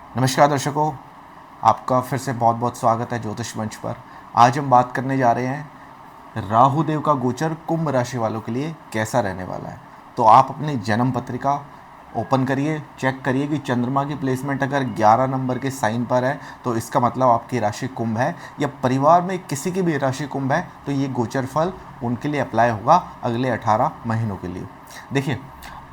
नमस्कार दर्शकों, आपका फिर से बहुत बहुत स्वागत है ज्योतिष मंच पर। आज हम बात करने जा रहे हैं राहु देव का गोचर कुंभ राशि वालों के लिए कैसा रहने वाला है। तो आप अपनी जन्म पत्रिका ओपन करिए, चेक करिए कि चंद्रमा की प्लेसमेंट अगर 11 नंबर के साइन पर है तो इसका मतलब आपकी राशि कुंभ है, या परिवार में किसी की भी राशि कुंभ है तो ये गोचर फल उनके लिए अप्लाई होगा अगले 18 महीनों के लिए। देखिए,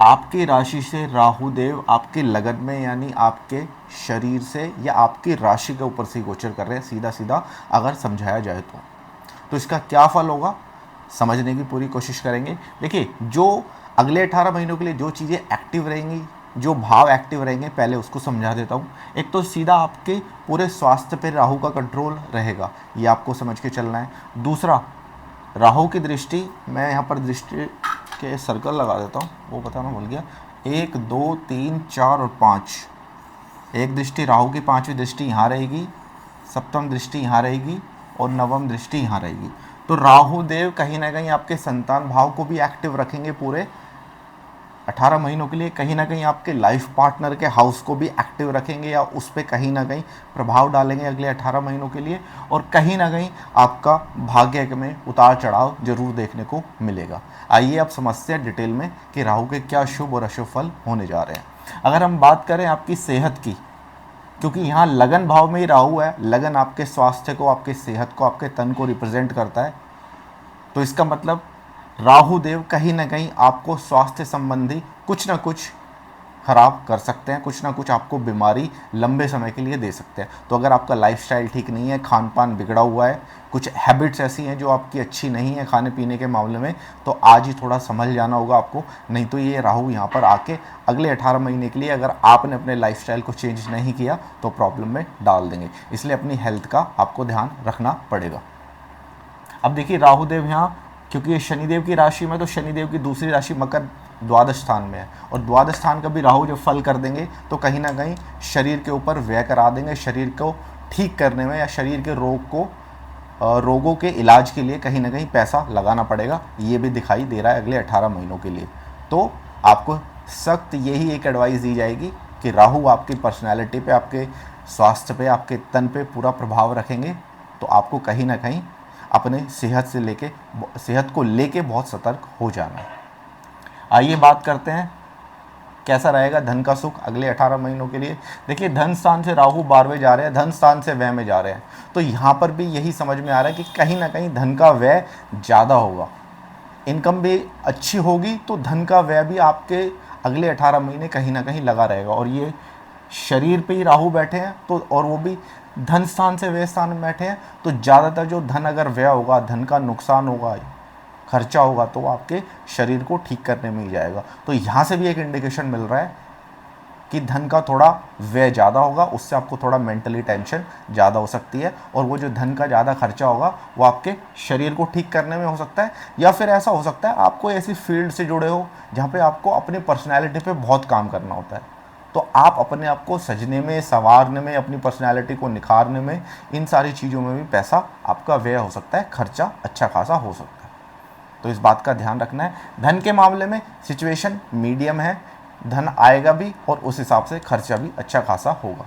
आपकी राशि से राहु देव आपके लगन में यानी आपके शरीर से या आपकी राशि के ऊपर से गोचर कर रहे हैं, सीधा सीधा अगर समझाया जाए तो इसका क्या फल होगा समझने की पूरी कोशिश करेंगे। देखिए, जो अगले 18 महीनों के लिए जो चीज़ें एक्टिव रहेंगी, जो भाव एक्टिव रहेंगे, पहले उसको समझा देता हूँ। एक तो सीधा आपके पूरे स्वास्थ्य पर राहु का कंट्रोल रहेगा, ये आपको समझ के चलना है। दूसरा, राहु की दृष्टि, मैं यहाँ पर दृष्टि के सर्कल लगा देता हूँ, वो बताना भूल गया। 1 2 3 4 और 5, एक दृष्टि राहु की, पांचवी दृष्टि यहाँ रहेगी, सप्तम दृष्टि यहाँ रहेगी और नवम दृष्टि यहाँ रहेगी। तो राहु देव कहीं ना कहीं आपके संतान भाव को भी एक्टिव रखेंगे पूरे 18 महीनों के लिए। कहीं ना कहीं आपके लाइफ पार्टनर के हाउस को भी एक्टिव रखेंगे या उस पर कहीं ना कहीं प्रभाव डालेंगे अगले 18 महीनों के लिए। और कहीं ना कहीं आपका भाग्य में उतार चढ़ाव जरूर देखने को मिलेगा। आइए अब समझते हैं डिटेल में कि राहु के क्या शुभ और अशुभ फल होने जा रहे हैं। अगर हम बात करें आपकी सेहत की, क्योंकि यहाँ लगन भाव में ही राहु है, लगन आपके स्वास्थ्य को, आपके सेहत को, आपके तन को रिप्रेजेंट करता है। तो इसका मतलब राहु देव कहीं ना कहीं आपको स्वास्थ्य संबंधी कुछ ना कुछ खराब कर सकते हैं, कुछ ना कुछ आपको बीमारी लंबे समय के लिए दे सकते हैं। तो अगर आपका लाइफस्टाइल ठीक नहीं है, खान पान बिगड़ा हुआ है, कुछ हैबिट्स ऐसी हैं जो आपकी अच्छी नहीं है खाने पीने के मामले में, तो आज ही थोड़ा संभल जाना होगा आपको। नहीं तो ये राहु यहाँ पर आके अगले 18 महीने के लिए अगर आपने अपने लाइफस्टाइल को चेंज नहीं किया तो प्रॉब्लम में डाल देंगे। इसलिए अपनी हेल्थ का आपको ध्यान रखना पड़ेगा। अब देखिए, राहु देव यहाँ, क्योंकि ये शनिदेव की राशि में, तो शनिदेव की दूसरी राशि मकर द्वादश स्थान में है, और द्वादश स्थान का भी राहु जब फल कर देंगे तो कहीं ना कहीं शरीर के ऊपर व्यय करा देंगे। शरीर को ठीक करने में या शरीर के रोगों के इलाज के लिए कहीं ना कहीं पैसा लगाना पड़ेगा। ये भी दिखाई दे रहा है अगले 18 महीनों के लिए। तो आपको सख्त यही एक एडवाइस दी जाएगी कि राहु आपकी पर्सनैलिटी पे, आपके स्वास्थ्य पे, आपके तन पे पूरा प्रभाव रखेंगे। तो आपको कहीं ना कहीं अपने सेहत को लेके बहुत सतर्क हो जाना है। आइए बात करते हैं कैसा रहेगा धन का सुख अगले 18 महीनों के लिए। देखिए, धन स्थान से राहु 12वें जा रहे हैं, धन स्थान से व्यय में जा रहे हैं। तो यहाँ पर भी यही समझ में आ रहा है कि कहीं ना कहीं धन का व्यय ज़्यादा होगा। इनकम भी अच्छी होगी तो धन का व्यय भी आपके अगले 18 महीने कहीं ना कहीं लगा रहेगा। और ये शरीर पे ही राहु बैठे हैं, तो और वो भी धन स्थान से व्यय स्थान में बैठे हैं, तो ज़्यादातर जो धन अगर व्यय होगा, धन का नुकसान होगा, खर्चा होगा, तो वो आपके शरीर को ठीक करने में ही जाएगा। तो यहाँ से भी एक इंडिकेशन मिल रहा है कि धन का थोड़ा व्यय ज़्यादा होगा, उससे आपको थोड़ा मेंटली टेंशन ज़्यादा हो सकती है। और वो जो धन का ज़्यादा खर्चा होगा वो आपके शरीर को ठीक करने में हो सकता है, या फिर ऐसा हो सकता है आप कोई ऐसी फील्ड से जुड़े हो जहाँ पे आपको अपनी पर्सनैलिटी पे बहुत काम करना होता है। तो आप अपने आप को सजने में, संवारने में, अपनी पर्सनैलिटी को निखारने में, इन सारी चीज़ों में भी पैसा आपका व्यय हो सकता है, खर्चा अच्छा खासा हो सकता है। तो इस बात का ध्यान रखना है। धन के मामले में सिचुएशन मीडियम है, धन आएगा भी और उस हिसाब से खर्चा भी अच्छा खासा होगा।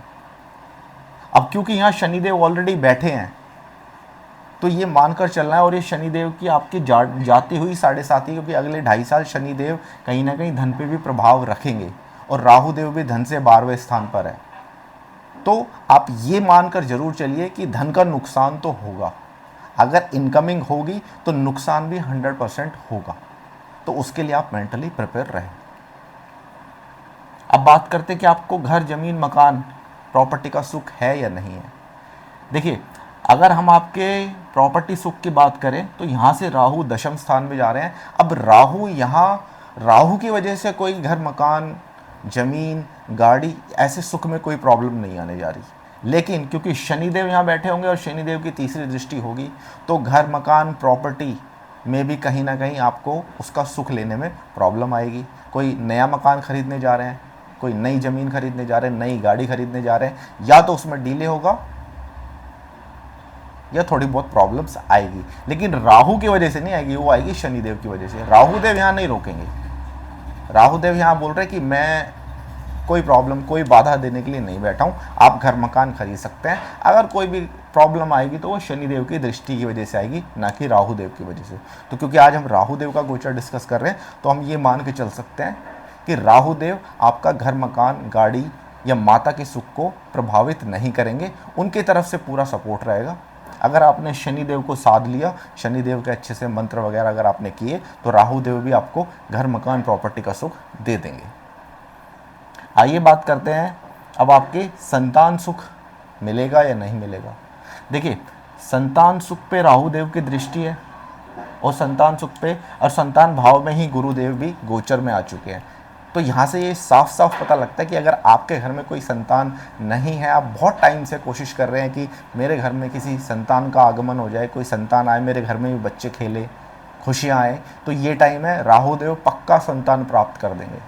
अब क्योंकि यहाँ शनिदेव ऑलरेडी बैठे हैं तो ये मानकर चलना है, और ये शनिदेव की आपकी जाती हुई 7.5, क्योंकि अगले 2.5 साल शनिदेव कहीं ना कहीं धन पे भी प्रभाव रखेंगे, और राहु देव भी धन से 12वें स्थान पर है। तो आप ये मानकर जरूर चलिए कि धन का नुकसान तो होगा, अगर इनकमिंग होगी तो नुकसान भी 100% होगा। तो उसके लिए आप मेंटली प्रिपेयर रहें। अब बात करते हैं कि आपको घर, जमीन, मकान, प्रॉपर्टी का सुख है या नहीं है। देखिए, अगर हम आपके प्रॉपर्टी सुख की बात करें तो यहाँ से राहु दशम स्थान में जा रहे हैं। अब राहु की वजह से कोई घर, मकान, जमीन, गाड़ी, ऐसे सुख में कोई प्रॉब्लम नहीं आने जा रही। लेकिन क्योंकि शनिदेव यहाँ बैठे होंगे और शनिदेव की तीसरी दृष्टि होगी, तो घर, मकान, प्रॉपर्टी में भी कहीं ना कहीं आपको उसका सुख लेने में प्रॉब्लम आएगी। कोई नया मकान खरीदने जा रहे हैं, कोई नई ज़मीन खरीदने जा रहे हैं, नई गाड़ी खरीदने जा रहे हैं, या तो उसमें डिले होगा या थोड़ी बहुत प्रॉब्लम्स आएगी। लेकिन राहु की वजह से नहीं आएगी, वो आएगी शनिदेव की वजह से। राहु देव यहाँ नहीं रोकेंगे। राहु देव यहाँ बोल रहे कि मैं कोई प्रॉब्लम, कोई बाधा देने के लिए नहीं बैठा हूँ। आप घर मकान खरीद सकते हैं। अगर कोई भी प्रॉब्लम आएगी तो वो शनिदेव की दृष्टि की वजह से आएगी, ना कि राहु देव की वजह से। तो क्योंकि आज हम राहु देव का गोचर डिस्कस कर रहे हैं, तो हम ये मान के चल सकते हैं कि राहु देव आपका घर मकान, गाड़ी या माता के सुख को प्रभावित नहीं करेंगे। उनकी तरफ से पूरा सपोर्ट रहेगा। अगर आपने शनिदेव को साध लिया, शनिदेव के अच्छे से मंत्र वगैरह अगर आपने किए, तो राहु देव भी आपको घर मकान प्रॉपर्टी का सुख दे देंगे। आइए बात करते हैं अब आपके संतान सुख मिलेगा या नहीं मिलेगा। देखिए, संतान सुख पे राहु देव की दृष्टि है और संतान सुख पे और संतान भाव में ही गुरुदेव भी गोचर में आ चुके हैं। तो यहाँ से ये साफ साफ पता लगता है कि अगर आपके घर में कोई संतान नहीं है, आप बहुत टाइम से कोशिश कर रहे हैं कि मेरे घर में किसी संतान का आगमन हो जाए, कोई संतान आए, मेरे घर में भी बच्चे खेले, खुशियाँ आए, तो ये टाइम है, राहु देव पक्का संतान प्राप्त कर देंगे,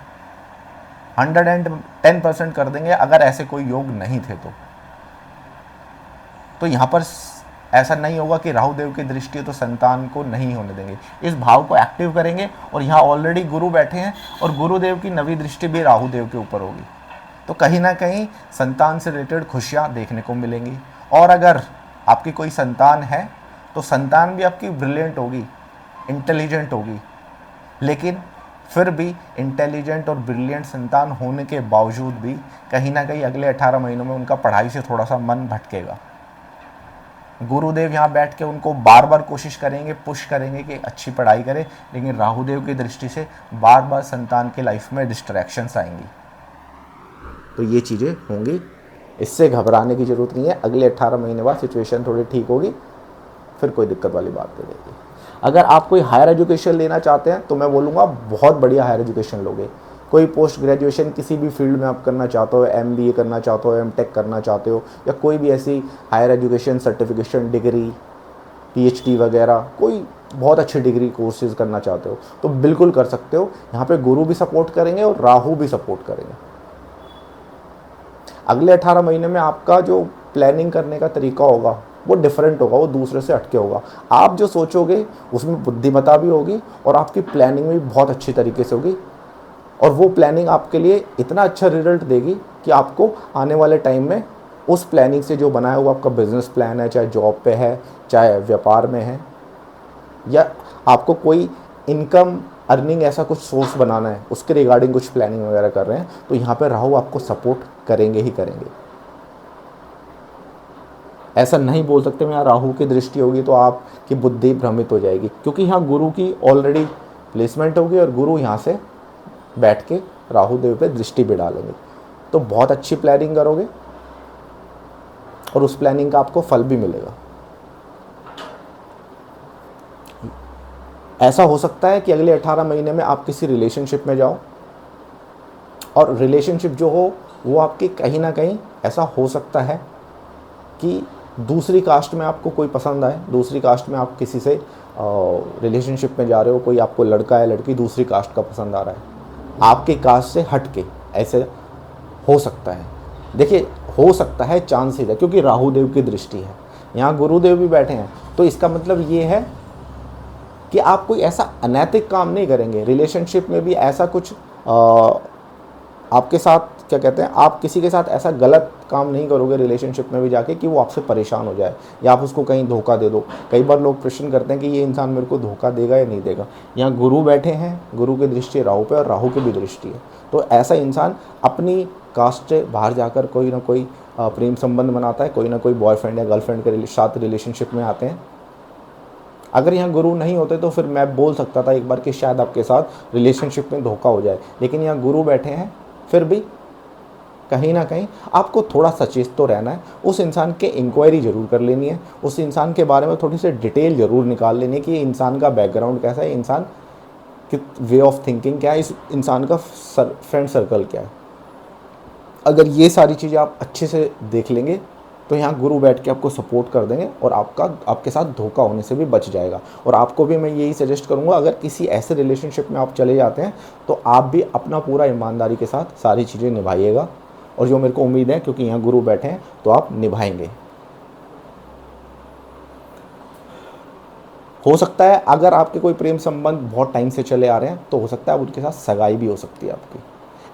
110% कर देंगे। अगर ऐसे कोई योग नहीं थे तो यहाँ पर ऐसा नहीं होगा कि राहु देव की दृष्टि है तो संतान को नहीं होने देंगे। इस भाव को एक्टिव करेंगे और यहाँ ऑलरेडी गुरु बैठे हैं और गुरुदेव की नवी दृष्टि भी राहु देव के ऊपर होगी, तो कहीं ना कहीं संतान से रिलेटेड खुशियाँ देखने को मिलेंगी। और अगर आपकी कोई संतान है तो संतान भी आपकी ब्रिलियंट होगी, इंटेलिजेंट होगी, लेकिन फिर भी इंटेलिजेंट और ब्रिलियंट संतान होने के बावजूद भी कहीं ना कहीं अगले 18 महीनों में उनका पढ़ाई से थोड़ा सा मन भटकेगा। गुरुदेव यहाँ बैठ के उनको बार बार कोशिश करेंगे, पुश करेंगे कि अच्छी पढ़ाई करें, लेकिन राहु देव की दृष्टि से बार बार संतान के लाइफ में डिस्ट्रैक्शंस आएंगी। तो ये चीज़ें होंगी, इससे घबराने की ज़रूरत नहीं है। अगले 18 महीने बाद सिचुएशन थोड़ी ठीक होगी, फिर कोई दिक्कत वाली बात नहीं रहेगी। अगर आप कोई हायर एजुकेशन लेना चाहते हैं तो मैं बोलूँगा बहुत बढ़िया हायर एजुकेशन लोगे। कोई पोस्ट ग्रेजुएशन किसी भी फील्ड में आप करना चाहते हो, MBA करना चाहते हो, M.Tech करना चाहते हो, या कोई भी ऐसी higher education certification, degree, PhD वगैरह, कोई बहुत अच्छी डिग्री कोर्सेज करना चाहते हो तो बिल्कुल कर सकते हो। यहाँ पे गुरु भी सपोर्ट करेंगे और राहु भी सपोर्ट करेंगे। अगले 18 महीने में आपका जो प्लानिंग करने का तरीका होगा वो डिफरेंट होगा, वो दूसरे से हटके होगा। आप जो सोचोगे उसमें बुद्धिमत्ता भी होगी और आपकी प्लानिंग भी बहुत अच्छी तरीके से होगी, और वो प्लानिंग आपके लिए इतना अच्छा रिजल्ट देगी कि आपको आने वाले टाइम में उस प्लानिंग से जो बनाया हुआ आपका बिजनेस प्लान है, चाहे जॉब पे है, चाहे व्यापार में है, या आपको कोई इनकम अर्निंग ऐसा कुछ सोर्स बनाना है, उसके रिगार्डिंग कुछ प्लानिंग वगैरह कर रहे हैं, तो यहाँ पे राहु आपको सपोर्ट करेंगे ही करेंगे। ऐसा नहीं बोल सकते मैं यहाँ राहु की दृष्टि होगी तो आपकी बुद्धि भ्रमित हो जाएगी, क्योंकि यहाँ गुरु की ऑलरेडी प्लेसमेंट होगी और गुरु यहाँ से बैठ के राहु देव पे दृष्टि भी डालेंगे। तो बहुत अच्छी प्लानिंग करोगे और उस प्लानिंग का आपको फल भी मिलेगा। ऐसा हो सकता है कि अगले 18 महीने में आप किसी रिलेशनशिप में जाओ और रिलेशनशिप जो हो वो आपकी कहीं ना कहीं ऐसा हो सकता है कि दूसरी कास्ट में आपको कोई पसंद आए, दूसरी कास्ट में आप किसी से रिलेशनशिप में जा रहे हो, कोई आपको लड़का या लड़की दूसरी कास्ट का पसंद आ रहा है, आपके कास्ट से हट के, ऐसे हो सकता है। देखिए, हो सकता है, चांसेस है, क्योंकि राहु देव की दृष्टि है, यहाँ गुरुदेव भी बैठे हैं, तो इसका मतलब ये है कि आप कोई ऐसा अनैतिक काम नहीं करेंगे। रिलेशनशिप में भी ऐसा कुछ आपके साथ, क्या कहते हैं, आप किसी के साथ ऐसा गलत काम नहीं करोगे रिलेशनशिप में भी जाके कि वो आपसे परेशान हो जाए या आप उसको कहीं धोखा दे दो। कई बार लोग प्रश्न करते हैं कि ये इंसान मेरे को धोखा देगा या नहीं देगा। यहाँ गुरु बैठे हैं, गुरु की दृष्टि राहु पे और राहु की भी दृष्टि है, तो ऐसा इंसान अपनी कास्ट से बाहर जाकर कोई ना कोई प्रेम संबंध बनाता है, कोई ना कोई बॉयफ्रेंड या गर्लफ्रेंड के साथ रिलेशनशिप में आते हैं। अगर यहाँ गुरु नहीं होते तो फिर मैं बोल सकता था एक बार कि शायद आपके साथ रिलेशनशिप में धोखा हो जाए, लेकिन यहाँ गुरु बैठे हैं, फिर भी कहीं ना कहीं आपको थोड़ा सचेत तो रहना है। उस इंसान के इंक्वायरी ज़रूर कर लेनी है, उस इंसान के बारे में थोड़ी सी डिटेल ज़रूर निकाल लेनी है कि इंसान का बैकग्राउंड कैसा है, इंसान कि वे ऑफ थिंकिंग क्या है, इस इंसान का फ्रेंड सर्कल क्या है। अगर ये सारी चीज़ें आप अच्छे से देख लेंगे तो यहाँ गुरु बैठ के आपको सपोर्ट कर देंगे और आपके साथ धोखा होने से भी बच जाएगा। और आपको भी मैं यही सजेस्ट करूँगा, अगर किसी ऐसे रिलेशनशिप में आप चले जाते हैं तो आप भी अपना पूरा ईमानदारी के साथ सारी चीज़ें निभाइएगा, और जो मेरे को उम्मीद है क्योंकि यहाँ गुरु बैठे हैं तो आप निभाएंगे। हो सकता है अगर आपके कोई प्रेम संबंध बहुत टाइम से चले आ रहे हैं तो हो सकता है उनके साथ सगाई भी हो सकती है आपकी।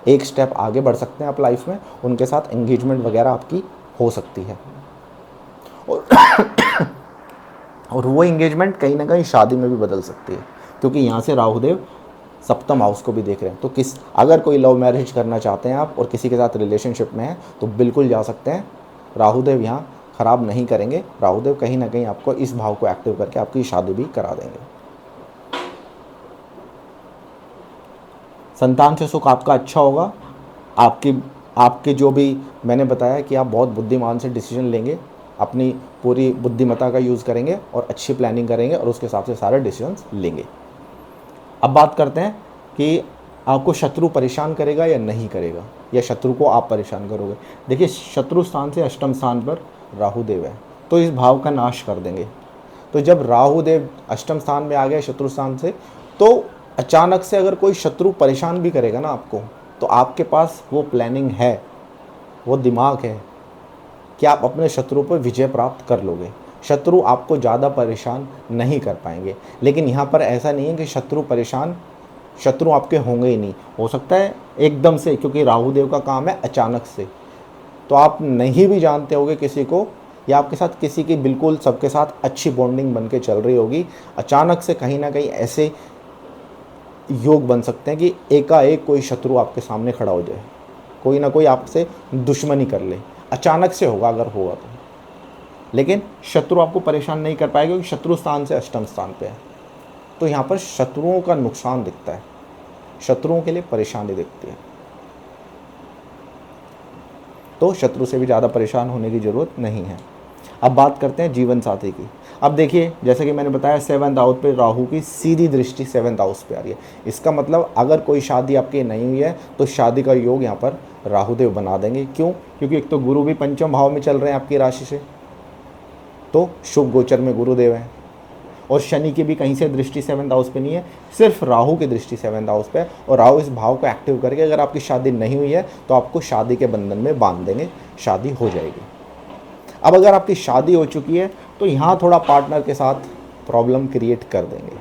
एक स्टेप आगे बढ़ सकते हैं आप लाइफ में, उनके साथ एंगेजमेंट वगैरह आपकी हो सकती है। और और वो एंगेजमेंट कहीं ना कहीं शादी में भी बदल सकती है, क्योंकि यहाँ से राहुदेव सप्तम हाउस को भी देख रहे हैं। तो अगर कोई लव मैरिज करना चाहते हैं आप और किसी के साथ रिलेशनशिप में हैं तो बिल्कुल जा सकते हैं। राहुदेव यहाँ खराब नहीं करेंगे, राहुदेव कहीं ना कहीं आपको इस भाव को एक्टिव करके आपकी शादी भी करा देंगे। संतान से सुख आपका अच्छा होगा। आपके जो भी मैंने बताया कि आप बहुत बुद्धिमान से डिसीजन लेंगे, अपनी पूरी बुद्धिमत्ता का यूज़ करेंगे और अच्छी प्लानिंग करेंगे और उसके हिसाब से सारे डिसीजंस लेंगे। अब बात करते हैं कि आपको शत्रु परेशान करेगा या नहीं करेगा, या शत्रु को आप परेशान करोगे। देखिए, शत्रु स्थान से अष्टम स्थान पर राहु देव है, तो इस भाव का नाश कर देंगे। तो जब राहु देव अष्टम स्थान में आ गए शत्रु स्थान से, तो अचानक से अगर कोई शत्रु परेशान भी करेगा ना आपको, तो आपके पास वो प्लानिंग है, वो दिमाग है कि आप अपने शत्रु पर विजय प्राप्त कर लोगे। शत्रु आपको ज़्यादा परेशान नहीं कर पाएंगे। लेकिन यहाँ पर ऐसा नहीं है कि शत्रु आपके होंगे ही नहीं, हो सकता है एकदम से, क्योंकि राहु देव का काम है अचानक से। तो आप नहीं भी जानते होगे किसी को, या आपके साथ किसी की बिल्कुल सबके साथ अच्छी बॉन्डिंग बन के चल रही होगी, अचानक से कहीं ना कहीं ऐसे योग बन सकते हैं कि एकाएक कोई शत्रु आपके सामने खड़ा हो जाए, कोई ना कोई आपसे दुश्मनी कर ले। अचानक से होगा अगर होगा तो, लेकिन शत्रु आपको परेशान नहीं कर पाएगा, क्योंकि शत्रु स्थान से अष्टम स्थान पे है। तो यहाँ पर शत्रुओं का नुकसान दिखता है, शत्रुओं के लिए परेशानी दिखती है। तो शत्रु से भी ज़्यादा परेशान होने की ज़रूरत नहीं है। अब बात करते हैं जीवन साथी की। अब देखिए, जैसे कि मैंने बताया 7th हाउस पे राहु की सीधी दृष्टि 7th हाउस पे आ रही है। इसका मतलब अगर कोई शादी आपकी नहीं हुई है तो शादी का योग यहाँ पर राहुदेव बना देंगे। क्यों? क्योंकि एक तो गुरु भी पंचम भाव में चल रहे हैं आपकी राशि से, तो शुभ गोचर में गुरुदेव है, और शनि की भी कहीं से दृष्टि 7th हाउस पे नहीं है, सिर्फ राहु की दृष्टि 7th हाउस पे है। और राहु इस भाव को एक्टिव करके अगर आपकी शादी नहीं हुई है तो आपको शादी के बंधन में बांध देंगे, शादी हो जाएगी। अब अगर आपकी शादी हो चुकी है तो यहाँ थोड़ा पार्टनर के साथ प्रॉब्लम क्रिएट कर देंगे।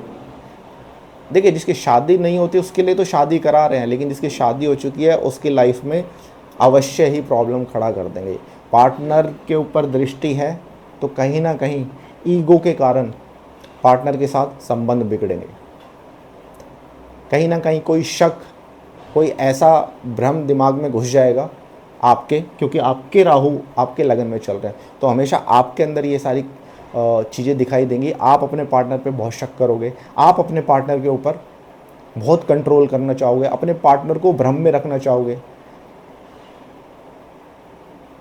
देखिए, जिसकी शादी नहीं होती उसके लिए तो शादी करा रहे हैं, लेकिन जिसकी शादी हो चुकी है उसकी लाइफ में अवश्य ही प्रॉब्लम खड़ा कर देंगे। पार्टनर के ऊपर दृष्टि है तो कहीं ना कहीं ईगो के कारण पार्टनर के साथ संबंध बिगड़ेंगे। कहीं ना कहीं कोई शक, कोई ऐसा भ्रम दिमाग में घुस जाएगा आपके, क्योंकि आपके राहु आपके लगन में चल रहे हैं, तो हमेशा आपके अंदर ये सारी चीज़ें दिखाई देंगी। आप अपने पार्टनर पे बहुत शक करोगे, आप अपने पार्टनर के ऊपर बहुत कंट्रोल करना चाहोगे, अपने पार्टनर को भ्रम में रखना चाहोगे,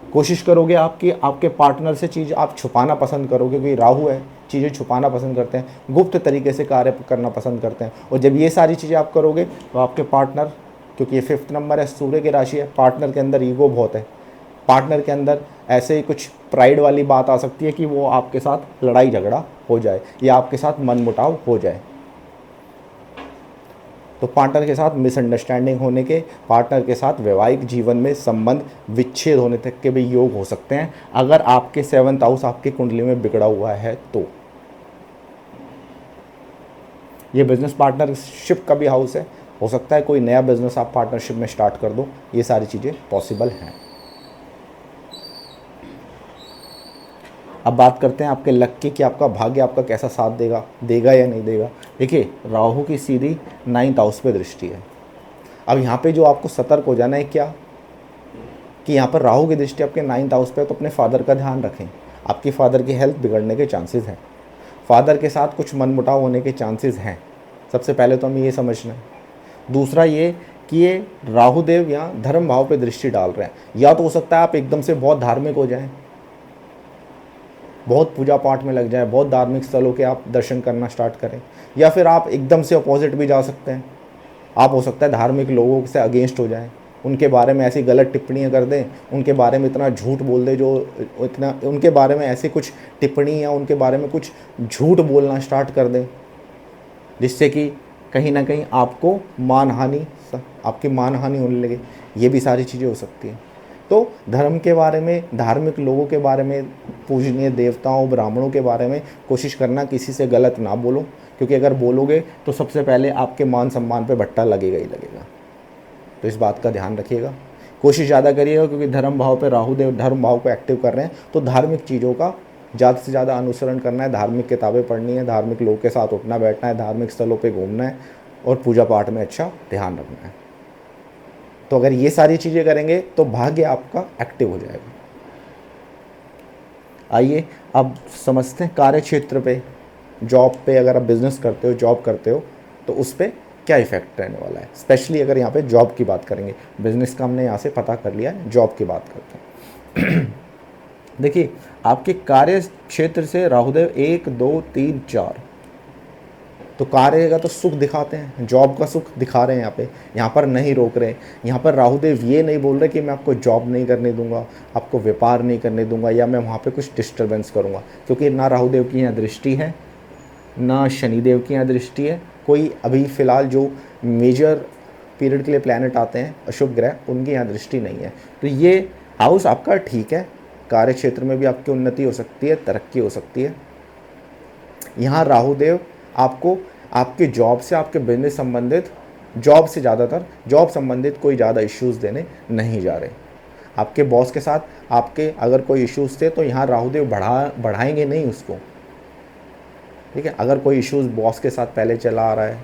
कोशिश करोगे आपकी आपके पार्टनर से चीज़ आप छुपाना पसंद करोगे, क्योंकि राहु है, चीज़ें छुपाना पसंद करते हैं, गुप्त तरीके से कार्य करना पसंद करते हैं। और जब ये सारी चीज़ें आप करोगे तो आपके पार्टनर, क्योंकि ये 5th नंबर है, सूर्य की राशि है, पार्टनर के अंदर ईगो बहुत है, पार्टनर के अंदर ऐसे ही कुछ प्राइड वाली बात आ सकती है कि वो आपके साथ लड़ाई झगड़ा हो जाए या आपके साथ मनमुटाव हो जाए। तो पार्टनर के साथ मिसअंडरस्टैंडिंग होने के, पार्टनर के साथ वैवाहिक जीवन में संबंध विच्छेद होने तक के भी योग हो सकते हैं, अगर आपके 7th हाउस आपकी कुंडली में बिगड़ा हुआ है तो। ये बिजनेस पार्टनरशिप का भी हाउस है, हो सकता है कोई नया बिजनेस आप पार्टनरशिप में स्टार्ट कर दो, ये सारी चीज़ें पॉसिबल हैं। अब बात करते हैं आपके लक की, कि आपका भाग्य आपका कैसा साथ देगा या नहीं देगा। देखिए, राहु की सीधी 9th हाउस पे दृष्टि है। अब यहाँ पे जो आपको सतर्क हो जाना है क्या, कि यहाँ पर राहु की दृष्टि आपके 9th हाउस पे, तो अपने फादर का ध्यान रखें। आपकी फादर की हेल्थ बिगड़ने के चांसेस हैं, फादर के साथ कुछ मनमुटाव होने के चांसेस हैं। सबसे पहले तो हमें ये समझना है। दूसरा ये कि ये राहुदेव यहाँ धर्म भाव पे दृष्टि डाल रहे हैं, या तो हो सकता है आप एकदम से बहुत धार्मिक हो जाएं, बहुत पूजा पाठ में लग जाएं, बहुत धार्मिक स्थलों के आप दर्शन करना स्टार्ट करें, या फिर आप एकदम से अपोजिट भी जा सकते हैं। आप हो सकता है धार्मिक लोगों से अगेंस्ट हो जाएं, उनके बारे में ऐसी गलत टिप्पणियां कर दें, उनके बारे में इतना झूठ बोल दें, जो इतना उनके बारे में ऐसी कुछ टिप्पणी या उनके बारे में कुछ झूठ बोलना स्टार्ट कर दें, जिससे कि कहीं ना कहीं आपको आपकी मानहानि होने लगे। ये भी सारी चीज़ें हो सकती हैं। तो धर्म के बारे में, धार्मिक लोगों के बारे में, पूजनीय देवताओं ब्राह्मणों के बारे में कोशिश करना किसी से गलत ना बोलो, क्योंकि अगर बोलोगे तो सबसे पहले आपके मान सम्मान पे भट्टा लगेगा ही लगेगा। तो इस बात का ध्यान रखिएगा। कोशिश ज़्यादा करिएगा, क्योंकि धर्म भाव पे राहु देव धर्म भाव को एक्टिव कर रहे हैं, तो धार्मिक चीज़ों का ज़्यादा से ज़्यादा अनुसरण करना है, धार्मिक किताबें पढ़नी है, धार्मिक लोगों के साथ उठना बैठना है, धार्मिक स्थलों पे घूमना है और पूजा पाठ में अच्छा ध्यान रखना है। तो अगर ये सारी चीज़ें करेंगे तो भाग्य आपका एक्टिव हो जाएगा। आइए अब समझते हैं कार्य क्षेत्र पे, जॉब पे, अगर आप बिज़नेस करते हो, जॉब करते हो, तो उस पर क्या इफ़ेक्ट रहने वाला है। स्पेशली अगर यहाँ पे जॉब की बात करेंगे, बिज़नेस का हमने यहाँ से पता कर लिया है, जॉब की बात करते हैं। देखिए, आपके कार्य क्षेत्र से राहुदेव 1 2 3 4, तो कार्य का तो सुख दिखाते हैं, जॉब का सुख दिखा रहे हैं यहाँ पर नहीं रोक रहे हैं। यहाँ पर राहुदेव ये नहीं बोल रहे कि मैं आपको जॉब नहीं करने दूंगा, आपको व्यापार नहीं करने दूंगा, या मैं वहाँ पे कुछ डिस्टर्बेंस करूँगा, क्योंकि ना राहुदेव की यहाँ दृष्टि है, ना शनिदेव की यहाँ दृष्टि है। कोई अभी फ़िलहाल जो मेजर पीरियड के लिए प्लैनेट आते हैं अशुभ ग्रह, उनकी यहाँ दृष्टि नहीं है। तो ये हाउस आपका ठीक है, कार्य क्षेत्र में भी आपकी उन्नति हो सकती है, तरक्की हो सकती है। यहाँ राहुदेव आपको आपके जॉब से, आपके बिजनेस संबंधित, जॉब से ज़्यादातर जॉब संबंधित कोई ज़्यादा इश्यूज़ देने नहीं जा रहे। आपके बॉस के साथ आपके अगर कोई इश्यूज़ थे, तो यहाँ राहुदेव बढ़ाएंगे नहीं उसको, ठीक है। अगर कोई इश्यूज़ बॉस के साथ पहले चला आ रहा है,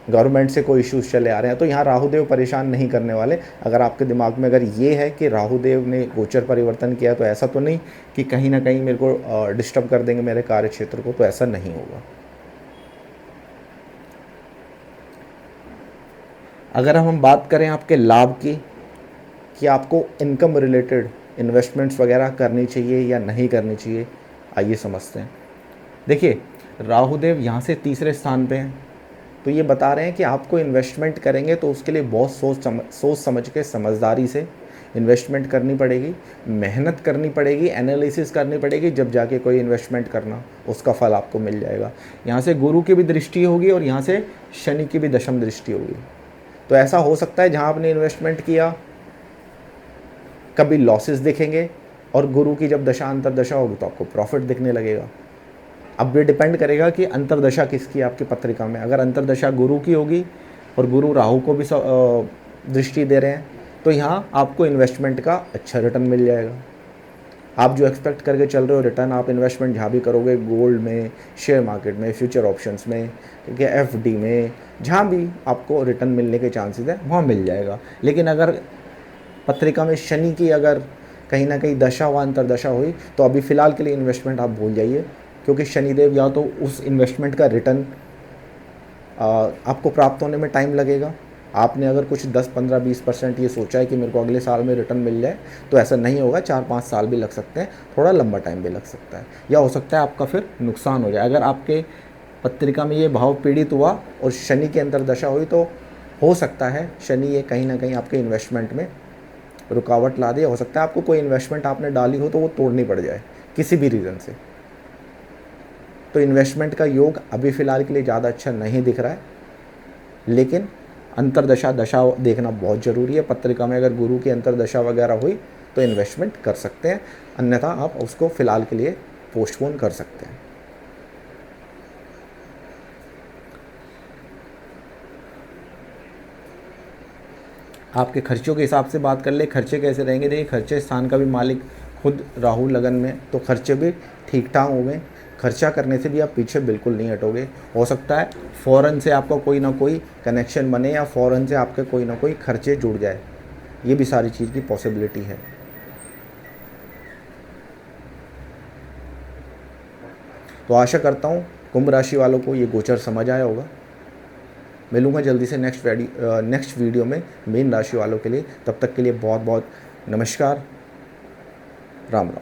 गवर्नमेंट से कोई इश्यूज़ चले आ रहे हैं, तो यहाँ राहुदेव परेशान नहीं करने वाले। अगर आपके दिमाग में अगर ये है कि राहुदेव ने गोचर परिवर्तन किया, तो ऐसा तो नहीं कि कहीं ना कहीं मेरे को डिस्टर्ब कर देंगे मेरे कार्य क्षेत्र को, तो ऐसा नहीं होगा। अगर हम बात करें आपके लाभ की, कि आपको इनकम रिलेटेड इन्वेस्टमेंट्स वगैरह करनी चाहिए या नहीं करनी चाहिए, आइए समझते हैं। देखिए, राहुदेव यहाँ से तीसरे स्थान पे हैं, तो ये बता रहे हैं कि आपको इन्वेस्टमेंट करेंगे तो उसके लिए बहुत सोच समझ के, समझदारी से इन्वेस्टमेंट करनी पड़ेगी, मेहनत करनी पड़ेगी, एनालिसिस करनी पड़ेगी, जब जाके कोई इन्वेस्टमेंट करना, उसका फल आपको मिल जाएगा। यहाँ से गुरु की भी दृष्टि होगी और यहाँ से शनि की भी दशम दृष्टि होगी। तो ऐसा हो सकता है जहाँ आपने इन्वेस्टमेंट किया कभी लॉसेस दिखेंगे, और गुरु की जब दशा अंतरदशा होगी तो आपको प्रॉफिट दिखने लगेगा। अब ये डिपेंड करेगा कि अंतरदशा किसकी है आपकी पत्रिका में। अगर अंतरदशा गुरु की होगी और गुरु राहु को भी दृष्टि दे रहे हैं, तो यहाँ आपको इन्वेस्टमेंट का अच्छा रिटर्न मिल जाएगा। आप जो एक्सपेक्ट करके चल रहे हो रिटर्न, आप इन्वेस्टमेंट जहाँ भी करोगे, गोल्ड में, शेयर मार्केट में, फ्यूचर ऑप्शंस में, ठीक है, एफडी में, जहाँ भी आपको रिटर्न मिलने के चांसेस है वहाँ मिल जाएगा। लेकिन अगर पत्रिका में शनि की अगर कहीं ना कहीं दशा व अंतरदशा हुई, तो अभी फ़िलहाल के लिए इन्वेस्टमेंट आप भूल जाइए, क्योंकि शनिदेव या तो उस इन्वेस्टमेंट का रिटर्न आपको प्राप्त होने में टाइम लगेगा। आपने अगर कुछ 10 15 20% ये सोचा है कि मेरे को अगले साल में रिटर्न मिल जाए, तो ऐसा नहीं होगा। 4-5 साल भी लग सकते हैं, थोड़ा लंबा टाइम भी लग सकता है, या हो सकता है आपका फिर नुकसान हो जाए। अगर आपके पत्रिका में ये भाव पीड़ित हुआ और शनि की अंतरदशा हुई, तो हो सकता है शनि ये कहीं ना कहीं आपके इन्वेस्टमेंट में रुकावट ला दे। हो सकता है आपको कोई इन्वेस्टमेंट आपने डाली हो तो वो तोड़नी पड़ जाए किसी भी रीज़न से। तो इन्वेस्टमेंट का योग अभी फ़िलहाल के लिए ज़्यादा अच्छा नहीं दिख रहा है, लेकिन अंतरदशा दशा देखना बहुत ज़रूरी है। पत्रिका में अगर गुरु की अंतरदशा वगैरह हुई तो इन्वेस्टमेंट कर सकते हैं, अन्यथा आप उसको फ़िलहाल के लिए पोस्टपोन कर सकते हैं। आपके खर्चों के हिसाब से बात कर ले, खर्चे कैसे रहेंगे। देखिए, खर्चे स्थान का भी मालिक खुद राहु लगन में, तो खर्चे भी ठीक ठाक हो गए। खर्चा करने से भी आप पीछे बिल्कुल नहीं हटोगे। हो सकता है फ़ौरन से आपका कोई ना कोई कनेक्शन बने, या फ़ौरन से आपके कोई ना कोई खर्चे जुड़ जाए, ये भी सारी चीज़ की पॉसिबिलिटी है। तो आशा करता हूँ कुंभ राशि वालों को ये गोचर समझ आया होगा। मिलूँगा जल्दी से नेक्स्ट वीडियो में मीन राशि वालों के लिए। तब तक के लिए बहुत बहुत नमस्कार, राम राम।